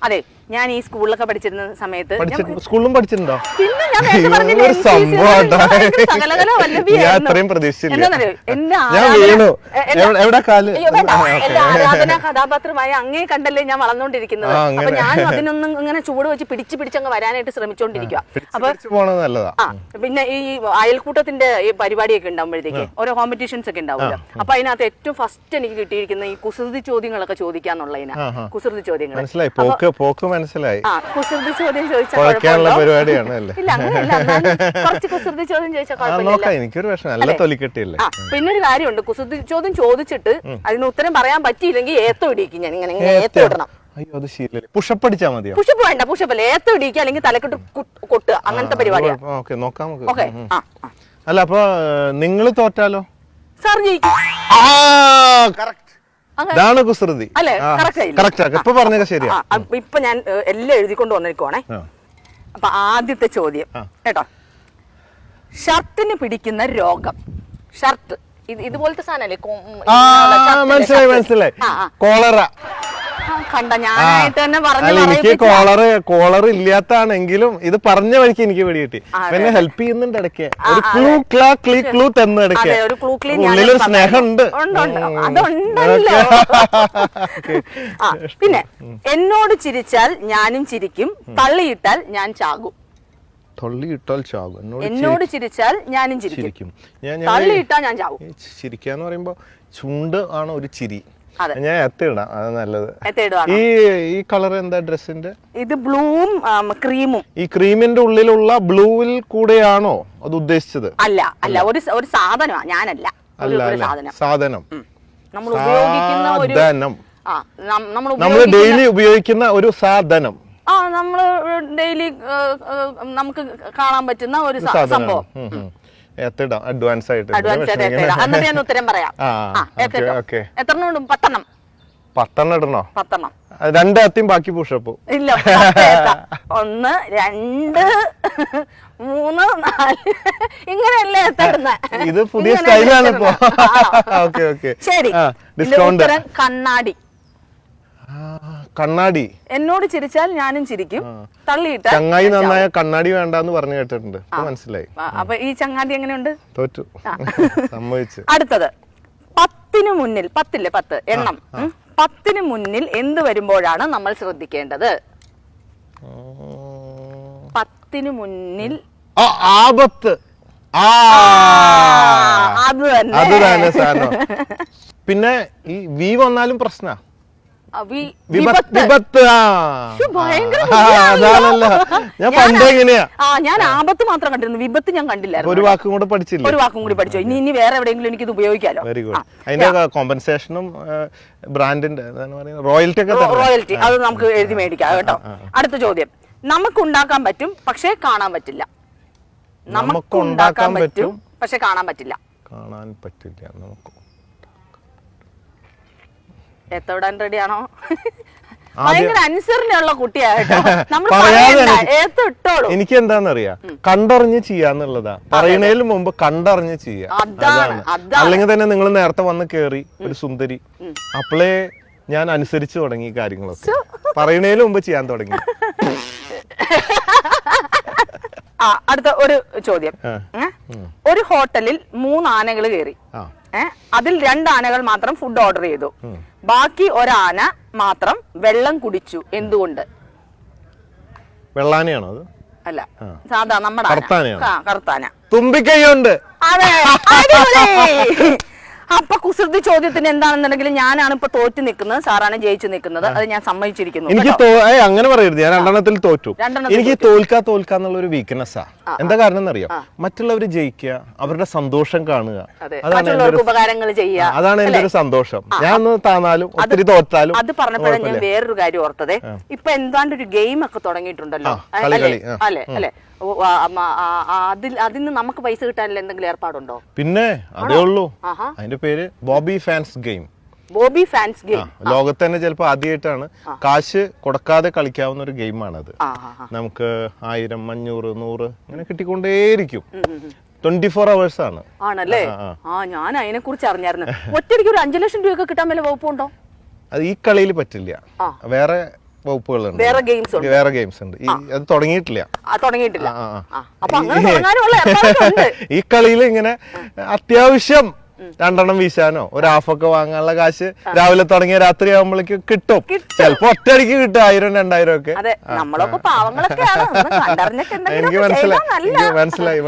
അതെ ഞാൻ ഈ സ്കൂളിലൊക്കെ പഠിച്ചിരുന്ന സമയത്ത് സ്കൂളിലും പഠിച്ചിട്ടുണ്ടോ? പിന്നെ ഞാൻ നേരത്തെ പറഞ്ഞില്ലേ, സകലകല വല്ലഭിയായിരുന്നു. എന്റെ ആരാധനാ കഥാപാത്രമായ അങ്ങേ കണ്ടല്ലേ ഞാൻ വളർന്നുകൊണ്ടിരിക്കുന്നത്. അപ്പൊ ഞാനും അതിനൊന്നും ഇങ്ങനെ ചൂട് വെച്ച് പിടിച്ചങ്ങ് വരാനായിട്ട് ശ്രമിച്ചുകൊണ്ടിരിക്കുക. അപ്പൊ പിന്നെ ഈ അയൽക്കൂട്ടത്തിന്റെ ഈ പരിപാടിയൊക്കെ ഉണ്ടാകുമ്പോഴത്തേക്ക് ഓരോ കോമ്പറ്റീഷൻസ് ഒക്കെ ഉണ്ടാവുമല്ലോ. അപ്പൊ അതിനകത്ത് ഏറ്റവും ഫസ്റ്റ് എനിക്ക് കിട്ടിയിരിക്കുന്ന ഈ കുസൃതി ചോദ്യങ്ങളൊക്കെ ചോദിക്കാന്നുള്ളതിനാ. കുസൃതി ചോദ്യങ്ങൾ കുസൃതി ചോദ്യം ചോദിച്ചാൽ ഇല്ല, അങ്ങനെയല്ല. കുറച്ച് കുസൃതി ചോദ്യം ചോദിച്ചാൽ കുഴപ്പമില്ല. പിന്നെ ഒരു കാര്യമുണ്ട്, കുസൃതി ചോദ്യം ചോദിച്ചിട്ട് അതിന് ഉത്തരം പറയാൻ പറ്റിയില്ലെങ്കിൽ ഏത്തോ ഇടിക്കും. ഞാൻ ഇങ്ങനെ ഏത്തോ ഇടണം. പുഷപ്പ് അടിച്ചാൽ മതിയോ? പുഷപ്പ് വേണ്ട, പുഷപ്പല്ല, ഏത്തോ ഇടിക്കുക അല്ലെങ്കിൽ തലക്കെട്ട് കൊട്ടുക, അങ്ങനത്തെ പരിപാടിയാണ്. ഓക്കെ. അല്ല, അപ്പൊ നിങ്ങൾ തോറ്റാലോ? സാർ ജയിക്കും. ഇതാണ് കുസൃതി അല്ലേ? ഇപ്പൊ പറഞ്ഞ ശരിയാ. ഇപ്പൊ ഞാൻ എല്ലാം എഴുതിക്കൊണ്ട് വന്നിരിക്കുവാണേ. അപ്പൊ ആദ്യത്തെ ചോദ്യം കേട്ടോ, ഷർട്ടിന് പിടിക്കുന്ന രോഗം. ഷർട്ട് ഇതുപോലത്തെ സാധനല്ലേ? മനസ്സിലായി. കോളറ. കണ്ട, ഞാനായിട്ട് തന്നെ എനിക്ക് കോളർ ഇല്ലാത്താണെങ്കിലും ഇത് പറഞ്ഞ വഴിക്ക് എനിക്ക് പിടി കിട്ടി. എന്നെ ഹെൽപ്പ് ചെയ്യുന്നുണ്ട് ഇടയ്ക്ക്. ഒരു ക്ലൂ തന്നു ഇടയ്ക്ക്. ഉള്ളിലൊരു സ്നേഹമുണ്ട്. പിന്നെ എന്നോട് ചിരിച്ചാൽ ഞാനും ചിരിക്കും, തള്ളിയിട്ടാൽ ഞാൻ ചാകും. എന്നോട് ചിരിച്ചാൽ ഞാനും ചിരിക്കും, തള്ളിയിട്ടാൽ ഞാൻ ചാകും. ചിരിക്കാന്ന് പറയുമ്പോ ചുണ്ട് ആണ് ഒരു ചിരി. ഞാൻ എത്തിടാം, അത് നല്ലത്. ഈ കളർ എന്താ ഡ്രസ്സിന്റെ? ഇത് ബ്ലൂവും ക്രീമും. ഈ ക്രീമിന്റെ ഉള്ളിലുള്ള ബ്ലൂവിൽ കൂടെയാണോ അത് ഉദ്ദേശിച്ചത്? അല്ല, ഒരു സാധനമാണ്. ഞാനല്ല, സാധനം. നമ്മൾ ഉപയോഗിക്കുന്ന ഒരു നമ്മൾ ഡെയിലി ഉപയോഗിക്കുന്ന ഒരു സാധനം. നമ്മള് ഡെയിലി നമുക്ക് കാണാൻ പറ്റുന്ന ഒരു സംഭവം. അഡ്വാൻസ് ആയിട്ട് എന്നിട്ട് ഞാൻ ഉത്തരം പറയാം. എത്രണ്ണം? 10 ഇടണോ? 10. 2 എത്തിയും ബാക്കി പുഷപ്പ്. ഇല്ല, 1 2 3 4 ഇങ്ങനെയല്ലേ എത്തിടുന്നത്? ഇത് പുതിയ സ്റ്റൈലാണ് ഇപ്പോ. ശരി, കണ്ണാടി. കണ്ണാടി. എന്നോട് ചിരിച്ചാൽ ഞാനും ചിരിക്കും, തള്ളിയിട്ടാൽ ചങ്ങായി നന്നായ കണ്ണാടി വേണ്ടെന്ന് പറഞ്ഞു കേട്ടിട്ടുണ്ട്. മനസ്സിലായി. അപ്പൊ ഈ ചങ്ങാടി എങ്ങനെയുണ്ട്? തോറ്റു, സമ്മതിച്ചു. അടുത്തത് 10 മുന്നിൽ, 10 എണ്ണം. 10 മുന്നിൽ എന്ത് വരുമ്പോഴാണ് നമ്മൾ ശ്രദ്ധിക്കേണ്ടത്? 10 മുന്നിൽ ആപത്ത്. അത് തന്നെ സാധനം. പിന്നെ ഈ വി വന്നാലും പ്രശ്ന. ഞാൻ പണ്ട് എങ്ങനെയാ, ഞാൻ ആപത്ത് മാത്രം കണ്ടിരുന്നു, വിപത്ത് ഞാൻ കണ്ടില്ല. ഒരു വാക്കും കൂടെ പഠിച്ചില്ല. ഒരു വാക്കും കൂടി പഠിച്ചോ. ഇനി വേറെ എവിടെയെങ്കിലും എനിക്ക് ഇത് ഉപയോഗിക്കാലോ. Very good. അതിന്റെ കോമ്പൻസേഷനും ബ്രാൻഡിന്റെ റോയൽറ്റി അത് നമുക്ക് എഴുതി മേടിക്കാം കേട്ടോ. അടുത്ത ചോദ്യം, നമുക്കുണ്ടാക്കാൻ പറ്റും പക്ഷെ കാണാൻ പറ്റില്ല. നമുക്കുണ്ടാക്കാൻ പറ്റും പക്ഷെ കാണാൻ പറ്റില്ല. നമുക്ക് എത്തോടാൻ റെഡിയാണോ? ഭയങ്കര അനുസരണയുള്ള കുട്ടിയായിട്ടോ. എനിക്ക് എന്താന്നറിയാ, കണ്ടറിഞ്ഞ് ചെയ്യാന്നുള്ളതാ. പറയുന്നതിന് മുമ്പ് കണ്ടറിഞ്ഞ് ചെയ്യാ. അല്ലെങ്കിൽ തന്നെ നിങ്ങൾ നേരത്തെ വന്ന് കേറി ഒരു സുന്ദരി, അപ്പോളേ ഞാൻ അനുസരിച്ചു തുടങ്ങി കാര്യങ്ങളൊക്കെ. പറയുന്നതിന് മുമ്പ് ചെയ്യാൻ തുടങ്ങി. അടുത്ത ഒരു ചോദ്യം, ഒരു ഹോട്ടലിൽ 3 ആനകൾ കയറി. അതിൽ 2 ആനകൾ മാത്രം ഫുഡ് ഓർഡർ ചെയ്തു, ബാക്കി 1 ആന മാത്രം വെള്ളം കുടിച്ചു. എന്തുകൊണ്ട്? വെള്ളാനയാണോ അത്? അല്ല, സാധാ നമ്മുടെ കറുത്താന. തുമ്പിക്കൈയുണ്ട്. അതെ, അപ്പൊ കുസൃതി ചോദ്യത്തിന് എന്താണെന്നുണ്ടെങ്കിൽ ഞാനാണ് ഇപ്പൊ തോറ്റു നിൽക്കുന്നത്, സാറാണ് ജയിച്ചു നിൽക്കുന്നത്. അത് ഞാൻ സമ്മതിച്ചിരിക്കുന്നു. എനിക്ക് അങ്ങനെ പറയരുത്, ഞാൻ 2 തോറ്റു. എനിക്ക് തോൽക്കാന്നുള്ള ഒരു വീക്ക്നെസ്സാ. എന്താ കാരണം എന്നറിയാം? മറ്റുള്ളവർ ജയിക്കുക, അവരുടെ സന്തോഷം കാണുക, ഉപകാരങ്ങൾ ചെയ്യുക, അതാണ് എന്റെ ഒരു സന്തോഷം. ഞാൻ താന്നാലും ഒത്തിരി തോറ്റാലും. അത് പറഞ്ഞപ്പോഴാണ് ഞാൻ വേറൊരു കാര്യം ഓർത്തത്. ഇപ്പൊ എന്താണ്ട് ഒരു ഗെയിം ഒക്കെ തുടങ്ങിയിട്ടുണ്ടല്ലോ, അല്ലെ? അതിന് നമുക്ക് പൈസ കിട്ടാനുള്ള എന്തെങ്കിലും ഏർപ്പാടുണ്ടോ? പിന്നെ അതേ ഉള്ളൂ. അതിന്റെ പേര് Bobby fans game. Bobby fans game. ലോകത്ത് തന്നെ ചിലപ്പോ ആദ്യമായിട്ടാണ് കാശ് കൊടുക്കാതെ കളിക്കാവുന്ന ഒരു ഗെയിമാണത്. നമുക്ക് 1000, 500, 100 അങ്ങനെ കിട്ടിക്കൊണ്ടേയിരിക്കും. 24 hours ആണ്. ആണല്ലേ? ഞാൻ അതിനെ കുറിച്ച് അറിഞ്ഞായിരുന്നു. ഒറ്റയ്ക്ക് ഒരു 5 ലക്ഷം രൂപയൊക്കെ കിട്ടാൻ വല്ല വകുപ്പുണ്ടോ? അത് ഈ കളിയിൽ പറ്റില്ല. വേറെ വകുപ്പുകളുണ്ട്, വേറെ ഗെയിംസ് ഉണ്ട്. വേറെ ഗെയിംസ് ഉണ്ട്. അത് തുടങ്ങിയിട്ടില്ല. തുടങ്ങിയിട്ടില്ല. അപ്പൊ അങ്ങനെ തുടങ്ങാനുള്ള ഏർപ്പാടൊക്കെ ഉണ്ട്. ഈ കളിയിൽ ഇങ്ങനെ അത്യാവശ്യം 2 എണ്ണം വീശാനോ ഒരു ഹാഫൊക്കെ വാങ്ങാനുള്ള കാശ് രാവിലെ തുടങ്ങിയ രാത്രി ആകുമ്പോഴേക്ക് കിട്ടും. ചിലപ്പോ ഒറ്റയടിക്ക് കിട്ടും 1000 2000 ഒക്കെ. അതെ, നമ്മളൊക്കെ പാവങ്ങളൊക്കെയാണ്. എനിക്ക് മനസ്സിലായി.